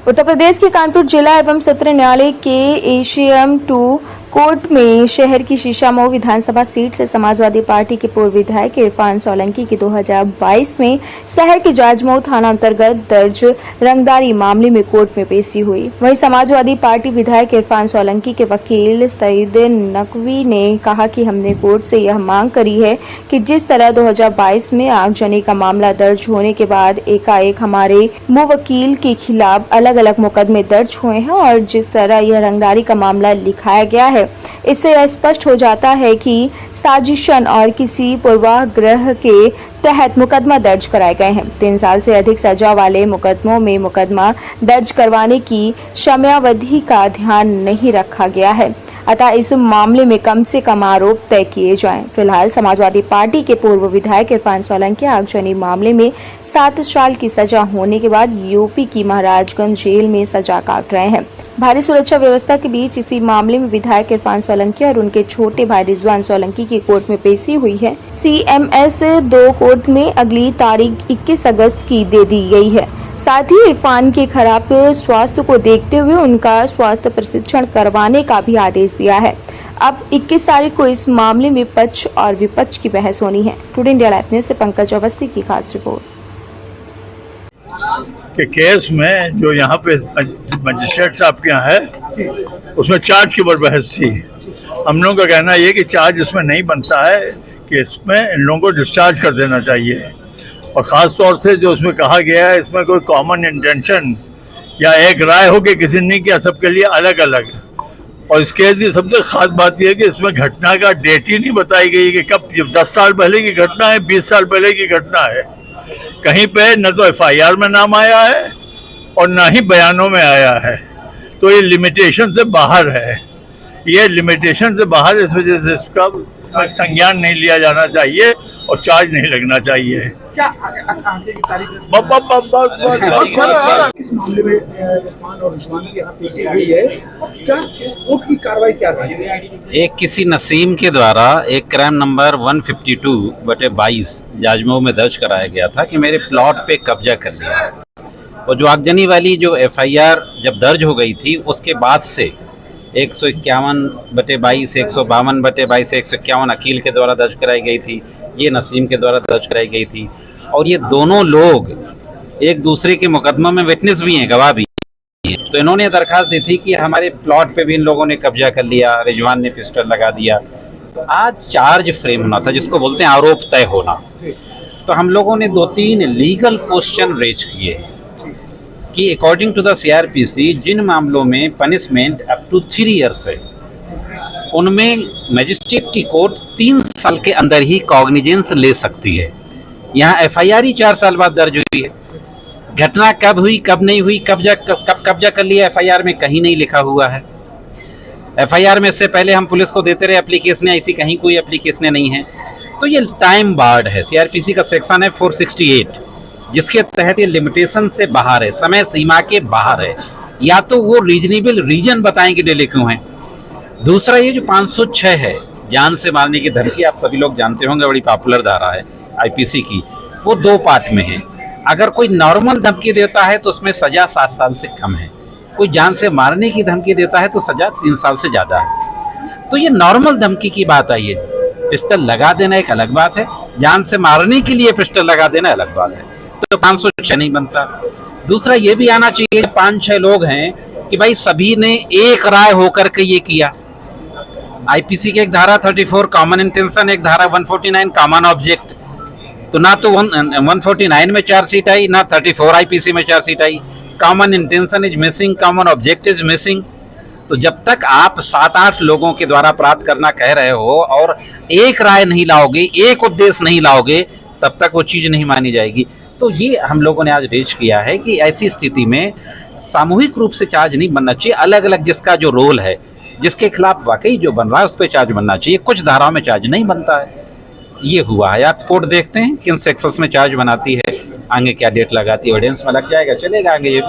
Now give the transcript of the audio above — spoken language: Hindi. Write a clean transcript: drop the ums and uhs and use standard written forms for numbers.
उत्तर प्रदेश के कानपुर जिला एवं सत्र न्यायालय के एशियम 2 कोर्ट में शहर की शीशामऊ विधानसभा सीट से समाजवादी पार्टी के पूर्व विधायक इरफान सोलंकी की 2022 में शहर के जाजमऊ थाना अंतर्गत दर्ज रंगदारी मामले में कोर्ट में पेशी हुई। वहीं समाजवादी पार्टी विधायक इरफान सोलंकी के वकील सईद नकवी ने कहा कि हमने कोर्ट से यह मांग करी है कि जिस तरह 2022 में आगजनी का मामला दर्ज होने के बाद एकाएक हमारे मुवक्किल के खिलाफ अलग अलग मुकदमे दर्ज हुए हैं और जिस तरह यह रंगदारी का मामला लिखाया गया है, इससे यह स्पष्ट हो जाता है कि साजिशन और किसी पूर्वाग्रह के तहत मुकदमा दर्ज कराए गए हैं। 3 साल से अधिक सजा वाले मुकदमों में मुकदमा दर्ज करवाने की समयावधि का ध्यान नहीं रखा गया है, अतः इस मामले में कम से कम आरोप तय किए जाएं। फिलहाल समाजवादी पार्टी के पूर्व विधायक इरफान सोलंकी आगजनी मामले में 7 साल की सजा होने के बाद यूपी की महाराजगंज जेल में सजा काट रहे हैं। भारी सुरक्षा व्यवस्था के बीच इसी मामले में विधायक इरफान सोलंकी और उनके छोटे भाई रिजवान सोलंकी की कोर्ट में पेशी हुई है। CMS 2 कोर्ट में अगली तारीख 21 अगस्त की दे दी गई है। साथ ही इरफान के खराब स्वास्थ्य को देखते हुए उनका स्वास्थ्य प्रशिक्षण करवाने का भी आदेश दिया है। अब 21 तारीख को इस मामले में पक्ष और विपक्ष की बहस होनी है। टुडे इंडिया लाइव न्यूज़ से पंकज अवस्थी की खास रिपोर्ट। के केस में जो यहाँ पे मजिस्ट्रेट साहब के यहाँ है उसमें चार्ज के ऊपर बहस थी। हम लोगों का कहना ये कि चार्ज इसमें नहीं बनता है कि इसमें इन लोगों को डिस्चार्ज कर देना चाहिए, और ख़ास तौर से जो उसमें कहा गया है इसमें कोई कॉमन इंटेंशन या एक राय हो कि किसी ने किया, सबके लिए अलग अलग। और इस केस की सबसे ख़ास बात यह है कि इसमें घटना का डेट ही नहीं बताई गई कि कब 10 साल पहले की घटना है, 20 साल पहले की घटना है। कहीं पे न तो FIR में नाम आया है और ना ही बयानों में आया है, तो ये लिमिटेशन से बाहर है। ये लिमिटेशन से बाहर, इस वजह से इसका संज्ञान नहीं लिया जाना चाहिए और चार्ज नहीं लगना चाहिए। क्या आगे की तारीख इस मामले में इरफान और रिजवान की यहाँ पेशी हुई है, क्या कोर्ट की कार्रवाई क्या रही? एक किसी नसीम के द्वारा एक क्राइम नंबर 152/22 जाजमऊ में दर्ज कराया गया था कि मेरे प्लॉट पे कब्जा कर लिया। और जो आगजनी वाली जो FIR जब दर्ज हो गई थी उसके बाद से 151/22, 152/22, 151 अकील के द्वारा दर्ज कराई गई थी, ये नसीम के द्वारा दर्ज कराई गई थी। और ये दोनों लोग एक दूसरे के मुकदमा में विटनेस भी हैं, गवाह भी हैं। तो इन्होंने दरखास्त दी थी कि हमारे प्लॉट पे भी इन लोगों ने कब्जा कर लिया, रिजवान ने पिस्टल लगा दिया। तो आज चार्ज फ्रेम होना था, जिसको बोलते हैं आरोप तय होना। तो हम लोगों ने 2-3 लीगल क्वेश्चन रेज किए कि अकॉर्डिंग टू द CRPC जिन मामलों में पनिशमेंट अप टू 3 इयर्स है, उनमें मजिस्ट्रेट की कोर्ट 3 साल के अंदर ही कॉग्निजेंस ले सकती है। यहाँ FIR ही 4 साल बाद दर्ज हुई है। घटना कब हुई, कब नहीं हुई, कब कब्जा कर लिया, FIR में कहीं नहीं लिखा हुआ है। FIR में इससे पहले हम पुलिस को देते रहे एप्लीकेशन, ऐसी कहीं कोई एप्लीकेशन नहीं है। तो ये टाइम बार्ड है। CRPC का सेक्शन है 468, जिसके तहत ये लिमिटेशन से बाहर है, समय सीमा के बाहर है। या तो वो रीजनेबल रीजन बताएं कि डिले क्यों है। दूसरा ये जो 506 है, जान से मारने की धमकी, आप सभी लोग जानते होंगे, बड़ी पॉपुलर धारा है IPC की। वो 2 पार्ट में है। अगर कोई नॉर्मल धमकी देता है तो उसमें सजा 7 साल से कम है। कोई जान से मारने की धमकी देता है तो सजा 3 साल से ज़्यादा है। तो ये नॉर्मल धमकी की बात आई है। पिस्टल लगा देना एक अलग बात है, जान से मारने के लिए पिस्टल लगा देना अलग बात है। तो 506 नहीं बनता। दूसरा ये भी आना चाहिए, 5-6 लोग हैं कि भाई सभी ने एक राय होकर के ये किया। IPC की एक धारा 34 कॉमन इंटेंशन, एक धारा 149 कॉमन ऑब्जेक्ट। तो ना तो 149 में 4 सीट आई, ना 34 IPC में 4 seat I. Common intention is missing, common object is missing. तो जब तक आप 7-8 लोगों के द्वारा अपराध करना कह रहे हो और एक राय नहीं लाओगे, एक उद्देश्य नहीं लाओगे, तब तक वो चीज़ नहीं मानी जाएगी। तो ये हम लोगों ने आज रेज किया है कि ऐसी स्थिति में सामूहिक रूप से चार्ज नहीं बनना चाहिए। अलग अलग जिसका जो रोल है, जिसके खिलाफ वाकई जो बन रहा है उस पर चार्ज बनना चाहिए। कुछ धाराओं में चार्ज नहीं बनता है, ये हुआ है। आप कोर्ट देखते हैं किन सेक्शंस में चार्ज बनाती है, आगे क्या डेट लगाती है, एविडेंस में लग जाएगा, चलेगा आगे ये।